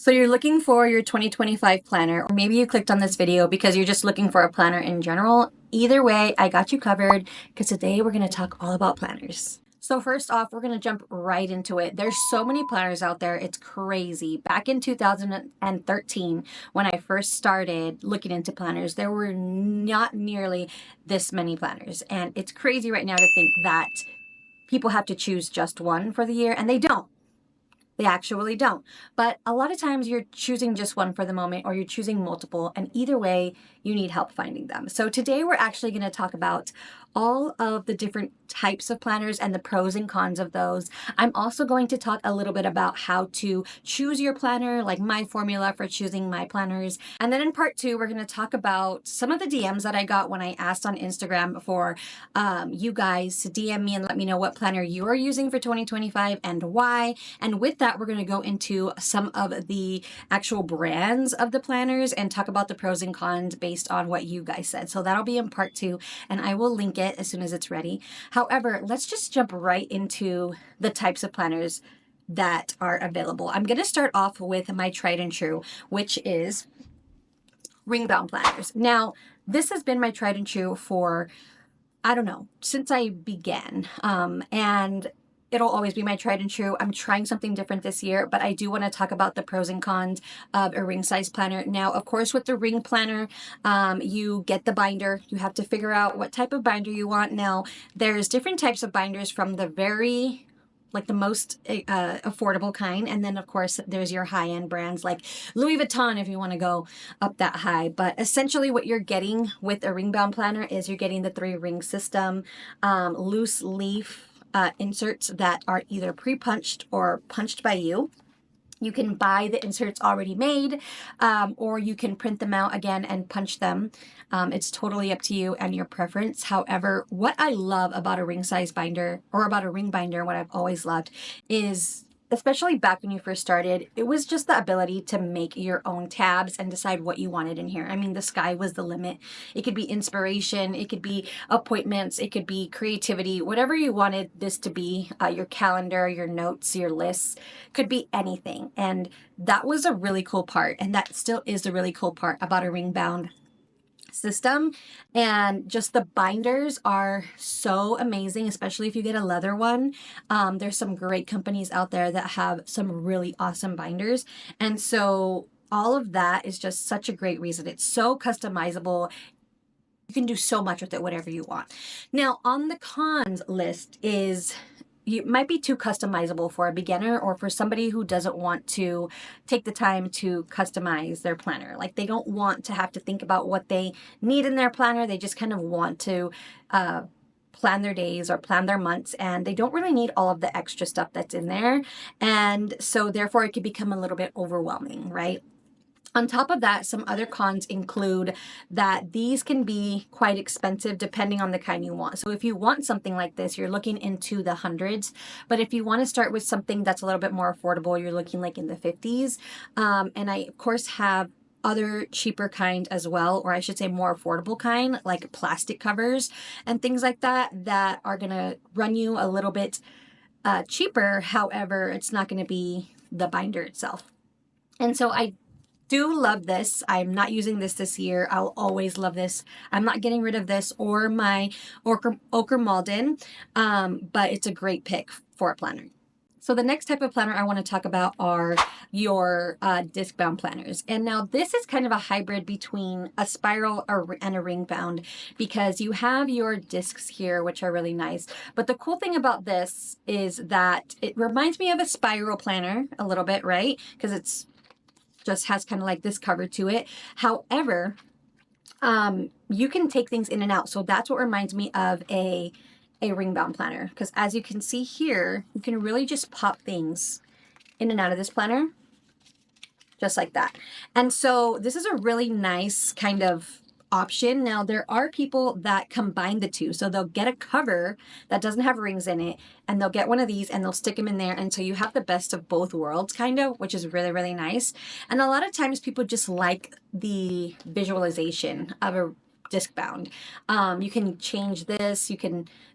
So you're looking for your 2025 planner, or maybe you clicked on this video because you're just looking for a planner in general. Either way, I got you covered because today we're going to talk all about planners. So first off, we're going to jump right into it. There's so many planners out there. It's crazy. Back in 2013, when I first started looking into planners, there were not nearly this many planners. And it's crazy right now to think that people have to choose just one for the year, and they don't. They actually don't. But a lot of times you're choosing just one for the moment, or you're choosing multiple, and either way, you need help finding them. So today we're actually going to talk about all of the different types of planners and the pros and cons of those. I'm also going to talk a little bit about how to choose your planner, like my formula for choosing my planners. And then in part two, we're going to talk about some of the DMs that I got when I asked on Instagram for you guys to DM me and let me know what planner you are using for 2025 and why. And with that, we're going to go into some of the actual brands of the planners and talk about the pros and cons based on what you guys said. So that'll be in part two, and I will link it as soon as it's ready. However, let's just jump right into the types of planners that are available. I'm going to start off with my tried and true, which is Ringbound planners. Now, this has been my tried and true for, I don't know, since I began. And it'll always be my tried and true. I'm trying something different this year, but I do want to talk about the pros and cons of a ring size planner. Now, of course, with the ring planner, you get the binder. You have to figure out what type of binder you want. Now, there's different types of binders from the the most affordable kind. And then, of course, there's your high-end brands like Louis Vuitton if you want to go up that high. But essentially what you're getting with a ring-bound planner is you're getting the 3-ring system, loose leaf inserts that are either pre-punched or punched by you. You can buy the inserts already made, or you can print them out again and punch them. It's totally up to you and your preference. However, what I love about a ring size binder, or about a ring binder, what I've always loved is, especially back when you first started, it was just the ability to make your own tabs and decide what you wanted in here. I mean, the sky was the limit. It could be inspiration, it could be appointments, it could be creativity, whatever you wanted this to be, your calendar, your notes, your lists, could be anything. And that was a really cool part. And that still is a really cool part about a ring bound system. And just the binders are so amazing, especially if you get a leather one. There's some great companies out there that have some really awesome binders, and so all of that is just such a great reason. It's so customizable. You can do so much with it, whatever you want. Now, on the cons list is, it might be too customizable for a beginner or for somebody who doesn't want to take the time to customize their planner. Like, they don't want to have to think about what they need in their planner. They just kind of want to plan their days or plan their months, and they don't really need all of the extra stuff that's in there. And so therefore it could become a little bit overwhelming, right? On top of that, some other cons include that these can be quite expensive depending on the kind you want. So if you want something like this, you're looking into the hundreds. But if you want to start with something that's a little bit more affordable, you're looking like in the 50s. And I, of course, have other cheaper kind as well, or I should say more affordable kind, like plastic covers and things like that, that are going to run you a little bit cheaper. However, it's not going to be the binder itself. And so I do love this. I'm not using this year. I'll always love this. I'm not getting rid of this or my ochre Malden, but it's a great pick for a planner. So the next type of planner I want to talk about are your disc-bound planners. And now this is kind of a hybrid between a spiral and a ring bound, because you have your discs here, which are really nice. But the cool thing about this is that it reminds me of a spiral planner a little bit, right? Because it's just has kind of like this cover to it. However, you can take things in and out. So that's what reminds me of a ring bound planner, because as you can see here, you can really just pop things in and out of this planner just like that. And so this is a really nice kind of option. Now, there are people that combine the two. So they'll get a cover that doesn't have rings in it, and they'll get one of these and they'll stick them in there. And so you have the best of both worlds, kind of, which is really, really nice. And a lot of times people just like the visualization of a disc bound. You can change this.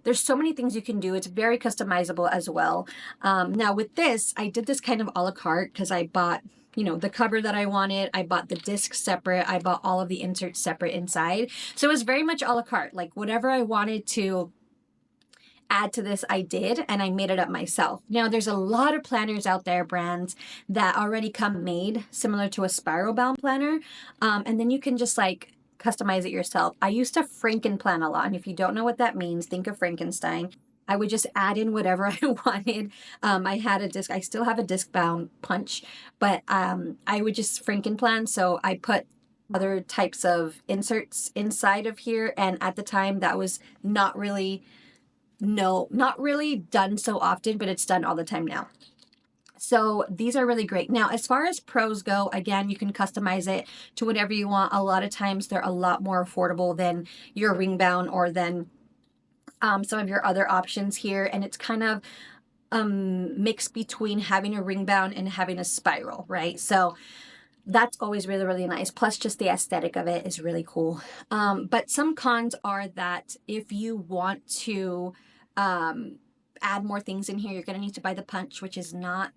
There's so many things you can do. It's very customizable as well. Now with this, I did this kind of a la carte because I bought the cover that I wanted. I bought the disc separate. I bought all of the inserts separate inside. So it was very much a la carte. Like whatever I wanted to add to this, I did, and I made it up myself. Now there's a lot of planners out there, brands that already come made similar to a spiral bound planner, and then you can just like customize it yourself. I used to Franken-plan a lot, and if you don't know what that means, think of Frankenstein. I would just add in whatever I wanted. I had a disc, I still have a Discbound punch, but I would just Franken-plan, so I put other types of inserts inside of here, and at the time that was not really done so often, but it's done all the time now. So these are really great. Now, as far as pros go, again, you can customize it to whatever you want. A lot of times they're a lot more affordable than your Ringbound or than some of your other options here. And it's kind of mixed between having a Ringbound and having a spiral, right? So that's always really, really nice. Plus just the aesthetic of it is really cool. But some cons are that if you want to add more things in here, you're going to need to buy the punch, which is not,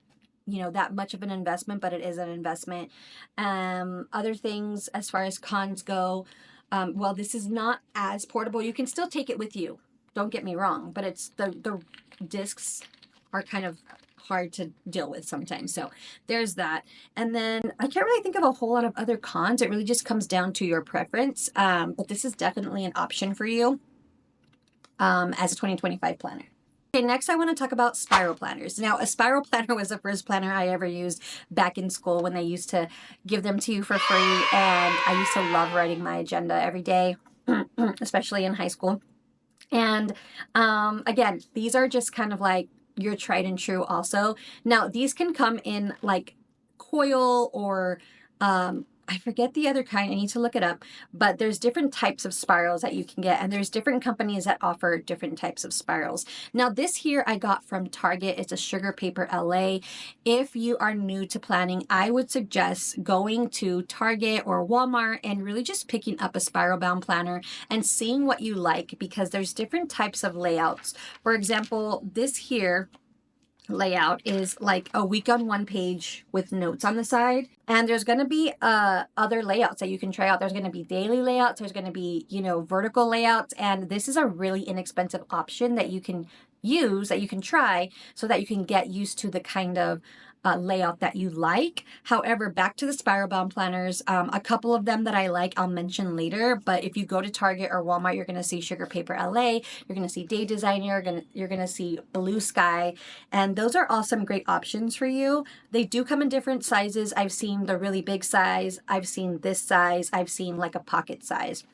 that much of an investment, but it is an investment. Other things as far as cons go, well, this is not as portable. You can still take it with you. Don't get me wrong, but it's the discs are kind of hard to deal with sometimes. So there's that. And then I can't really think of a whole lot of other cons. It really just comes down to your preference. But this is definitely an option for you as a 2025 planner. Okay, next I want to talk about spiral planners. Now, a spiral planner was the first planner I ever used back in school when they used to give them to you for free. And I used to love writing my agenda every day, especially in high school. And again, these are just kind of like your tried and true also. Now, these can come in like coil or I forget the other kind. I need to look it up. But there's different types of spirals that you can get. And there's different companies that offer different types of spirals. Now, this here I got from Target. It's a Sugar Paper LA. If you are new to planning, I would suggest going to Target or Walmart and really just picking up a spiral bound planner and seeing what you like, because there's different types of layouts. For example, this here layout is like a week on one page with notes on the side, and there's going to be other layouts that you can try out. There's going to be daily layouts, there's going to be vertical layouts, and this is a really inexpensive option that you can use, that you can try, so that you can get used to the kind of layout that you like. However, back to the spiral bound planners, a couple of them that I like I'll mention later, but if you go to Target or Walmart, you're going to see Sugar Paper LA, you're going to see Day Designer, you're going to see Blue Sky, and those are all some great options for you. They do come in different sizes. I've seen the really big size, I've seen this size, I've seen like a pocket size.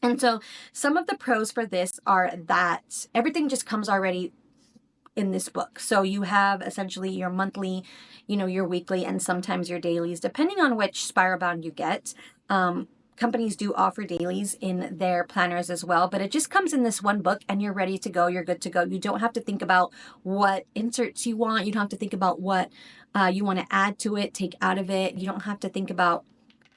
And so some of the pros for this are that everything just comes already in this book. So you have essentially your monthly, your weekly, and sometimes your dailies, depending on which spiral bound you get. Companies do offer dailies in their planners as well, but it just comes in this one book and you're ready to go. You're good to go. You don't have to think about what inserts you want. You don't have to think about what you want to add to it, take out of it. You don't have to think about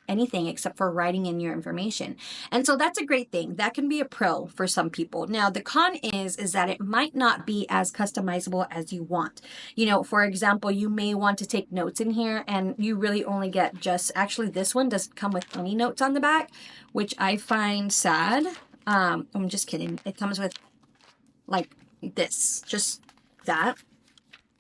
anything except for writing in your information. And so that's a great thing. That can be a pro for some people. Now, the con is that it might not be as customizable as you want. For example, you may want to take notes in here and you really only get actually this one doesn't come with any notes on the back, which I find sad. I'm just kidding. It comes with like this, just that.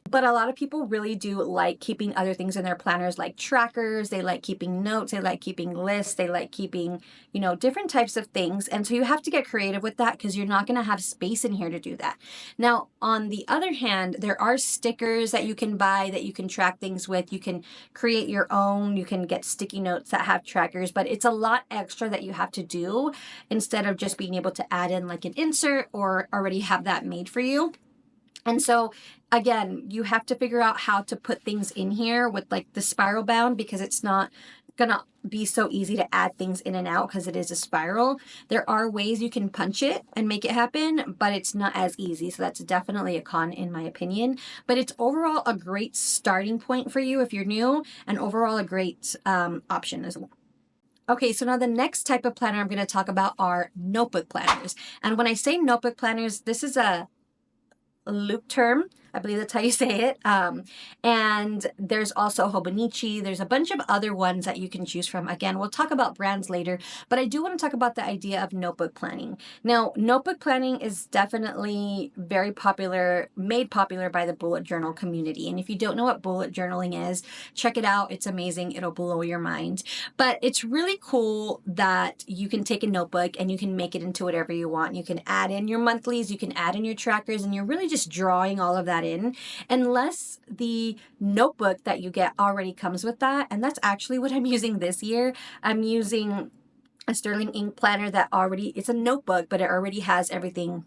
But a lot of people really do like keeping other things in their planners, like trackers. They like keeping notes. They like keeping lists. They like keeping, different types of things. And so you have to get creative with that because you're not going to have space in here to do that. Now, on the other hand, there are stickers that you can buy that you can track things with. You can create your own. You can get sticky notes that have trackers, but it's a lot extra that you have to do instead of just being able to add in like an insert or already have that made for you. And so again, you have to figure out how to put things in here with like the spiral bound, because it's not gonna be so easy to add things in and out because it is a spiral. There are ways you can punch it and make it happen, but it's not as easy. So that's definitely a con in my opinion, but it's overall a great starting point for you if you're new, and overall a great option as well. Okay, so now the next type of planner I'm going to talk about are notebook planners. And when I say notebook planners, this is a loop term. I believe that's how you say it. And there's also Hobonichi. There's a bunch of other ones that you can choose from. Again, we'll talk about brands later, but I do want to talk about the idea of notebook planning. Now, notebook planning is definitely very popular, made popular by the bullet journal community. And if you don't know what bullet journaling is, check it out. It's amazing. It'll blow your mind. But it's really cool that you can take a notebook and you can make it into whatever you want. You can add in your monthlies, you can add in your trackers, and you're really just drawing all of that in, unless the notebook that you get already comes with that. And that's actually what I'm using this year. I'm using a Sterling ink planner that already, it's a notebook, but it already has everything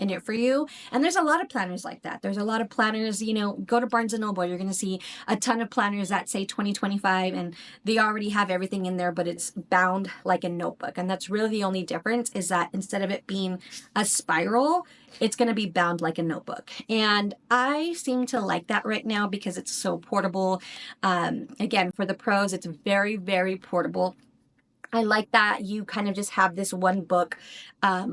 in it for you. And there's a lot of planners like that. There's a lot of planners, you know, go to Barnes & Noble, you're going to see a ton of planners that say 2025 and they already have everything in there, but it's bound like a notebook. And that's really the only difference, is that instead of it being a spiral, it's going to be bound like a notebook. And I seem to like that right now because it's so portable. Again, for the pros, it's very, very portable. I like that you kind of just have this one book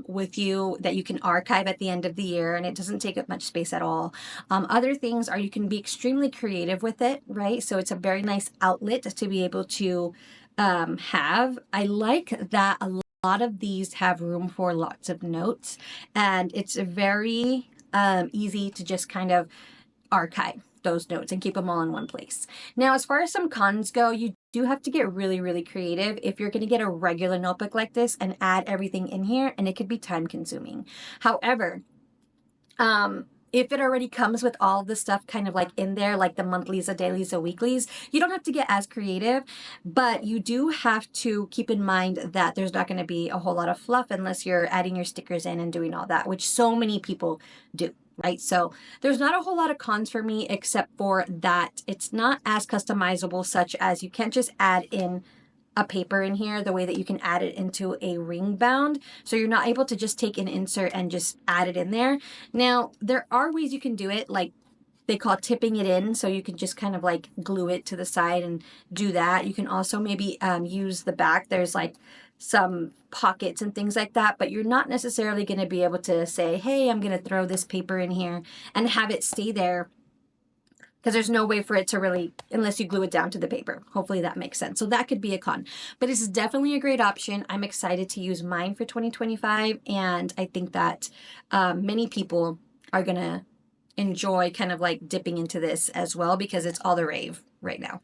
with you that you can archive at the end of the year, and it doesn't take up much space at all. Other things are you can be extremely creative with it, right? So it's a very nice outlet to be able to have. I like that a lot of these have room for lots of notes, and it's very easy to just kind of archive those notes and keep them all in one place. Now, as far as some cons go, you do have to get really, really creative if you're going to get a regular notebook like this and add everything in here, and it could be time consuming. However, if it already comes with all the stuff kind of like in there, like the monthlies, the dailies, the weeklies, you don't have to get as creative, but you do have to keep in mind that there's not going to be a whole lot of fluff unless you're adding your stickers in and doing all that, which so many people do. Right? So there's not a whole lot of cons for me, except for that it's not as customizable, such as you can't just add in a paper in here the way that you can add it into a Ringbound. So you're not able to just take an insert and just add it in there. Now, there are ways you can do it, like they call tipping it in. So you can just kind of like glue it to the side and do that. You can also maybe use the back. There's like some pockets and things like that, but you're not necessarily going to be able to say, hey, I'm going to throw this paper in here and have it stay there, because there's no way for it to really, unless you glue it down to the paper. Hopefully that makes sense. So that could be a con, but this is definitely a great option. I'm excited to use mine for 2025, and I think that many people are going to enjoy kind of like dipping into this as well, because it's all the rave right now.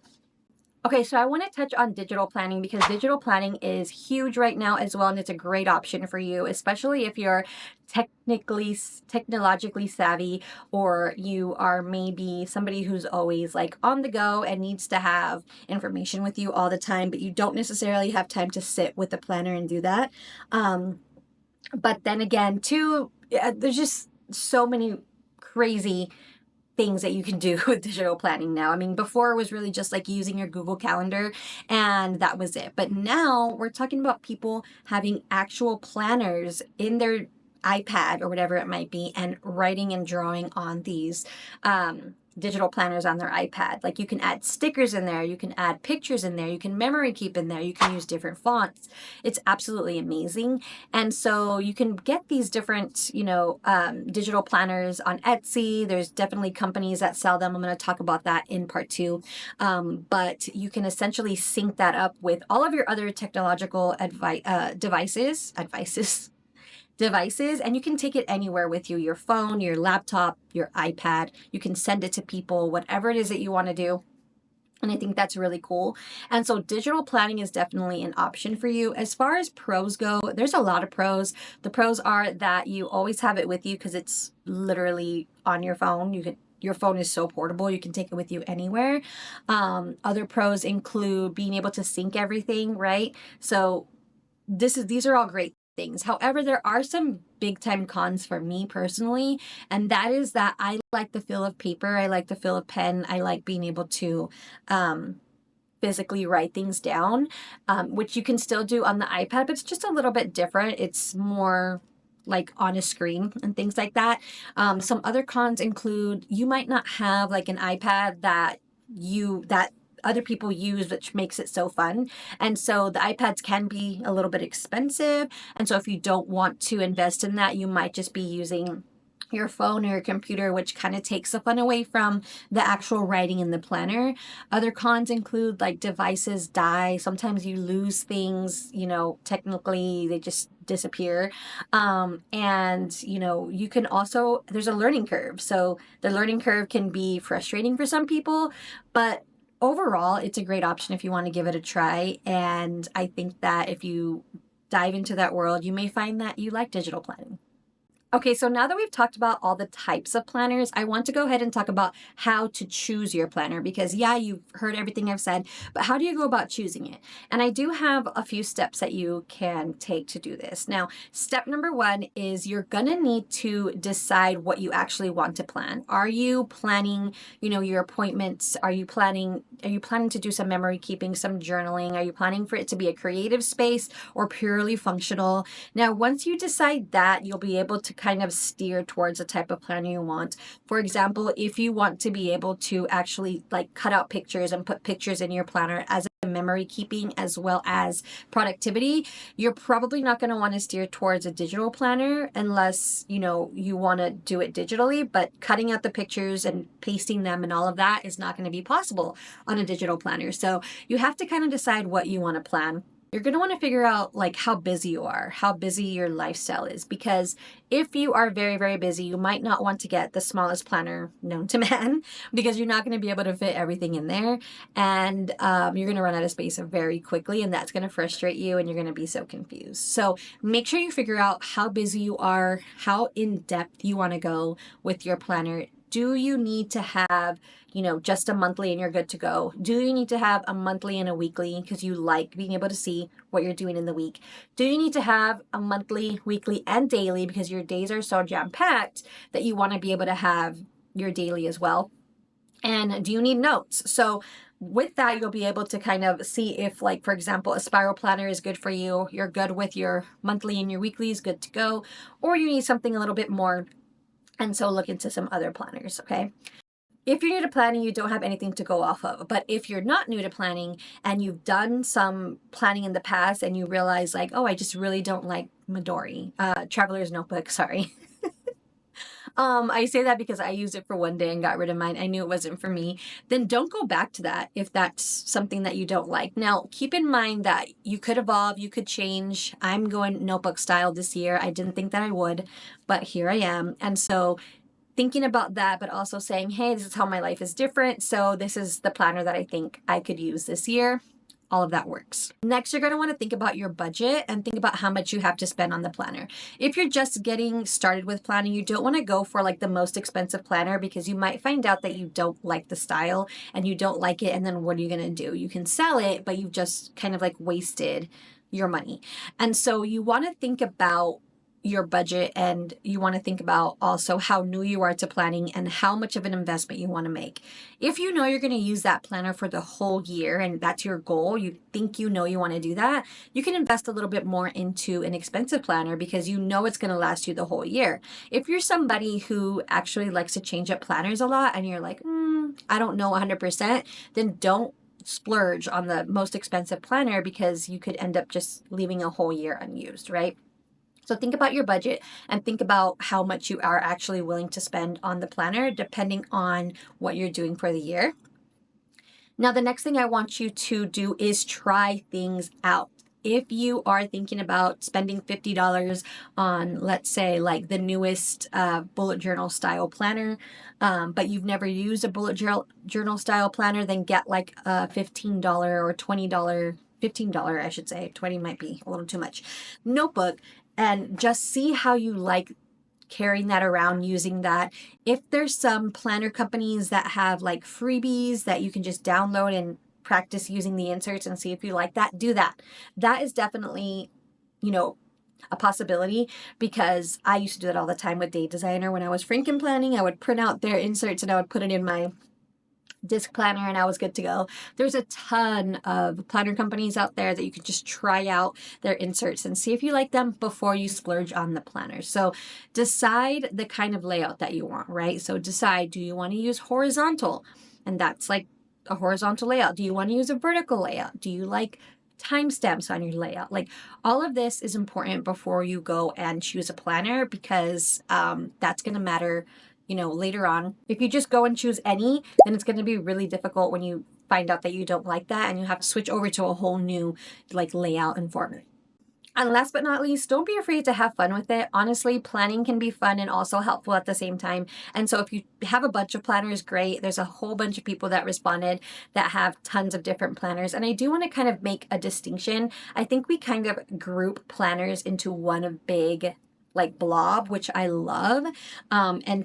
Okay, so I want to touch on digital planning, because digital planning is huge right now as well, and it's a great option for you, especially if you're technologically savvy, or you are maybe somebody who's always like on the go and needs to have information with you all the time, but you don't necessarily have time to sit with a planner and do that. But then again, too, there's just so many crazy things that you can do with digital planning now. I mean, before it was really just like using your Google Calendar and that was it. But now we're talking about people having actual planners in their iPad or whatever it might be, and writing and drawing on these digital planners on their iPad. Like you can add stickers in there, you can add pictures in there, you can memory keep in there, you can use different fonts. It's absolutely amazing. And so you can get these different, you know, digital planners on Etsy. There's definitely companies that sell them. I'm going to talk about that in part 2. But you can essentially sync that up with all of your other technological devices, and you can take it anywhere with you, your phone, your laptop, your iPad. You can send it to people, whatever it is that you want to do. And I think that's really cool. And so digital planning is definitely an option for you. As far as pros go, there's a lot of pros. The pros are that you always have it with you because it's literally on your phone. Your phone is so portable, you can take it with you anywhere. Other pros include being able to sync everything, right? So these are all great things. However, there are some big time cons for me personally, and that is that I like the feel of paper. I like the feel of pen. I like being able to physically write things down, which you can still do on the iPad, but it's just a little bit different. It's more like on a screen and things like that. Some other cons include you might not have like an iPad that other people use, which makes it so fun. And so the iPads can be a little bit expensive. And so if you don't want to invest in that, you might just be using your phone or your computer, which kind of takes the fun away from the actual writing in the planner. Other cons include like devices die. Sometimes you lose things, you know, technically they just disappear. And, you know, you can also, there's a learning curve. So the learning curve can be frustrating for some people, but overall, it's a great option if you want to give it a try. And I think that if you dive into that world, you may find that you like digital planning. Okay, so now that we've talked about all the types of planners, I want to go ahead and talk about how to choose your planner because, yeah, you've heard everything I've said, but how do you go about choosing it? And I do have a few steps that you can take to do this. Now, step number one is you're going to need to decide what you actually want to plan. Are you planning, you know, your appointments? Are you planning to do some memory keeping, some journaling? Are you planning for it to be a creative space or purely functional? Now, once you decide that, you'll be able to kind of steer towards the type of planner you want. For example, if you want to be able to actually like cut out pictures and put pictures in your planner as a memory keeping as well as productivity, you're probably not going to want to steer towards a digital planner unless, you know, you want to do it digitally, but cutting out the pictures and pasting them and all of that is not going to be possible on a digital planner. So you have to kind of decide what you want to plan. You're going to want to figure out like how busy you are, how busy your lifestyle is, because if you are very, very busy, you might not want to get the smallest planner known to man because you're not going to be able to fit everything in there. And you're going to run out of space very quickly, and that's going to frustrate you and you're going to be so confused. So make sure you figure out how busy you are, how in depth you want to go with your planner. Do you need to have, you know, just a monthly and you're good to go? Do you need to have a monthly and a weekly because you like being able to see what you're doing in the week? Do you need to have a monthly, weekly, and daily because your days are so jam-packed that you want to be able to have your daily as well? And do you need notes? So with that, you'll be able to kind of see if, like, for example, a spiral planner is good for you. You're good with your monthly and your weekly is good to go. Or you need something a little bit more, and so look into some other planners, okay? If you're new to planning, you don't have anything to go off of. But if you're not new to planning and you've done some planning in the past and you realize like, oh, I just really don't like Midori, Traveler's Notebook, sorry. I say that because I used it for one day and got rid of mine. I knew it wasn't for me. Then don't go back to that if that's something that you don't like. Now, keep in mind that you could evolve, you could change. I'm going notebook style this year. I didn't think that I would, but here I am. And so thinking about that, but also saying, hey, this is how my life is different. So this is the planner that I think I could use this year. All of that works. Next, you're going to want to think about your budget and think about how much you have to spend on the planner. If you're just getting started with planning, you don't want to go for like the most expensive planner because you might find out that you don't like the style and you don't like it. And then what are you going to do? You can sell it, but you've just kind of like wasted your money. And so you want to think about your budget, and you want to think about also how new you are to planning and how much of an investment you want to make. If you know you're going to use that planner for the whole year and that's your goal, you think you know you want to do that, you can invest a little bit more into an expensive planner because you know it's going to last you the whole year. If you're somebody who actually likes to change up planners a lot and you're like, I don't know 100%, then don't splurge on the most expensive planner because you could end up just leaving a whole year unused, right? So think about your budget and think about how much you are actually willing to spend on the planner depending on what you're doing for the year. Now, the next thing I want you to do is try things out. If you are thinking about spending $50 on, let's say, like the newest bullet journal style planner, but you've never used a bullet journal style planner, then get like a $15 or $20, $15, I should say, 20 might be a little too much, notebook, and just see how you like carrying that around, using that. If there's some planner companies that have like freebies that you can just download and practice using the inserts and see if you like that, do that. That is definitely, you know, a possibility because I used to do that all the time with Date Designer. When I was Franken planning, I would print out their inserts and I would put it in my disc planner and I was good to go. There's a ton of planner companies out there that you could just try out their inserts and see if you like them before you splurge on the planner. So decide the kind of layout that you want, right? So decide, do you want to use horizontal? And that's like a horizontal layout. Do you want to use a vertical layout? Do you like timestamps on your layout. Like all of this is important before you go and choose a planner, because that's going to matter, you know, later on. If you just go and choose any, then it's going to be really difficult when you find out that you don't like that and you have to switch over to a whole new like layout and format. And last but not least, don't be afraid to have fun with it. Honestly, planning can be fun and also helpful at the same time. And so if you have a bunch of planners, great. There's a whole bunch of people that responded that have tons of different planners. And I do want to kind of make a distinction. I think we kind of group planners into one big like blob, which I love. I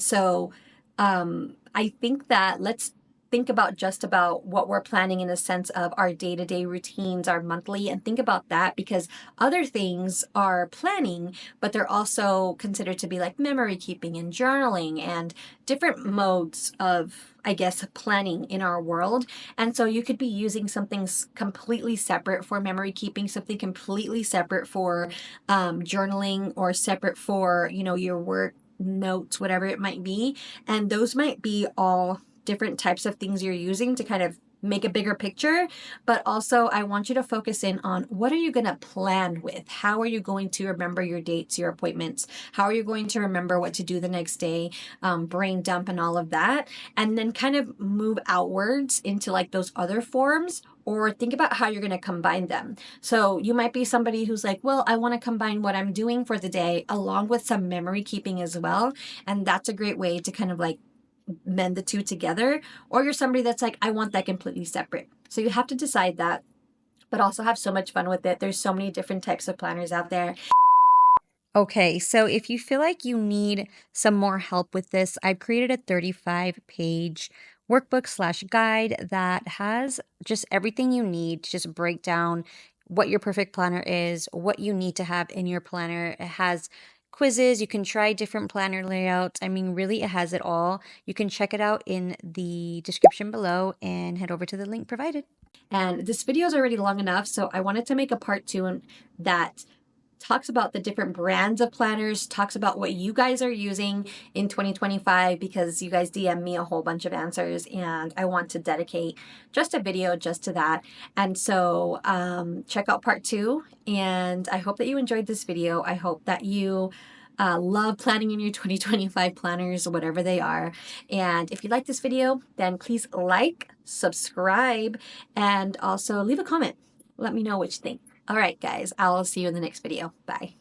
think that let's think about just about what we're planning in a sense of our day-to-day routines, our monthly, and think about that, because other things are planning, but they're also considered to be like memory keeping and journaling and different modes of, I guess, planning in our world. And so you could be using something completely separate for memory keeping, something completely separate for journaling, or separate for, you know, your work notes, whatever it might be. And those might be all different types of things you're using to kind of make a bigger picture. But also I want you to focus in on, what are you going to plan with? How are you going to remember your dates, your appointments? How are you going to remember what to do the next day? Brain dump and all of that. And then kind of move outwards into like those other forms, or think about how you're going to combine them. So you might be somebody who's like, well, I want to combine what I'm doing for the day along with some memory keeping as well. And that's a great way to kind of like mend the two together. Or you're somebody that's like, I want that completely separate. So you have to decide that, but also have so much fun with it. There's so many different types of planners out there. Okay, so if you feel like you need some more help with this, I've created a 35-page workbook slash guide that has just everything you need to just break down what your perfect planner is, what you need to have in your planner. It has quizzes. You can try different planner layouts. I mean, really, it has it all. You can check it out in the description below and head over to the link provided. And this video is already long enough, so I wanted to make a part 2 that talks about the different brands of planners, talks about what you guys are using in 2025, because you guys DM me a whole bunch of answers and I want to dedicate just a video just to that. And so check out part 2, and I hope that you enjoyed this video. I hope that you love planning in your 2025 planners, whatever they are. And if you like this video, then please like, subscribe, and also leave a comment. Let me know what you think. All right, guys, I'll see you in the next video. Bye.